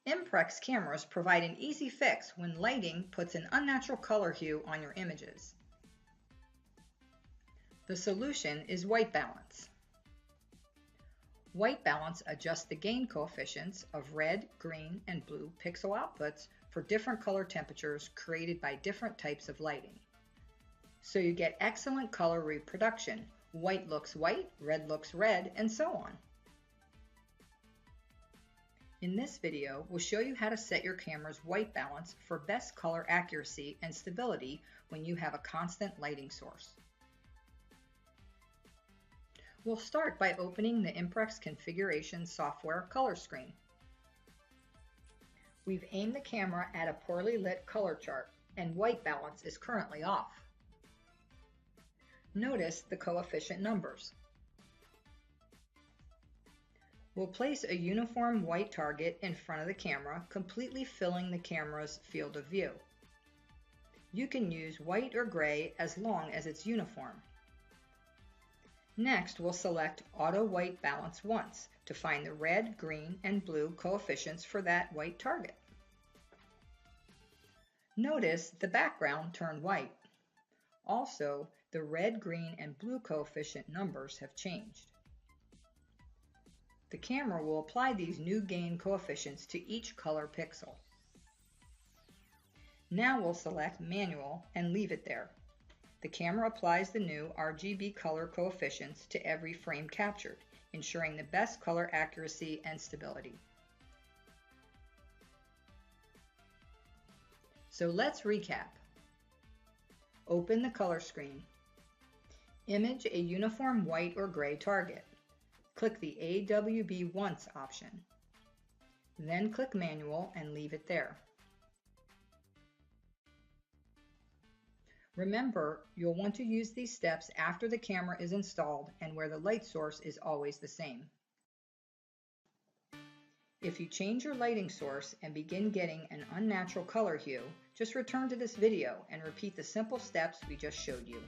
Imperx cameras provide an easy fix when lighting puts an unnatural color hue on your images. The solution is white balance. White balance adjusts the gain coefficients of red, green, and blue pixel outputs for different color temperatures created by different types of lighting. So you get excellent color reproduction. White looks white, red looks red, and so on. In this video, we'll show you how to set your camera's white balance for best color accuracy and stability when you have a constant lighting source. We'll start by opening the Imperx configuration software color screen. We've aimed the camera at a poorly lit color chart, and white balance is currently off. Notice the coefficient numbers. We'll place a uniform white target in front of the camera, completely filling the camera's field of view. You can use white or gray as long as it's uniform. Next, we'll select Auto White Balance once to find the red, green, and blue coefficients for that white target. Notice the background turned white. Also, the red, green, and blue coefficient numbers have changed. The camera will apply these new gain coefficients to each color pixel. Now we'll select Manual and leave it there. The camera applies the new RGB color coefficients to every frame captured, ensuring the best color accuracy and stability. So let's recap. Open the color screen. Image a uniform white or gray target. Click the AWB Once option. Then click Manual and leave it there. Remember, you'll want to use these steps after the camera is installed and where the light source is always the same. If you change your lighting source and begin getting an unnatural color hue, just return to this video and repeat the simple steps we just showed you.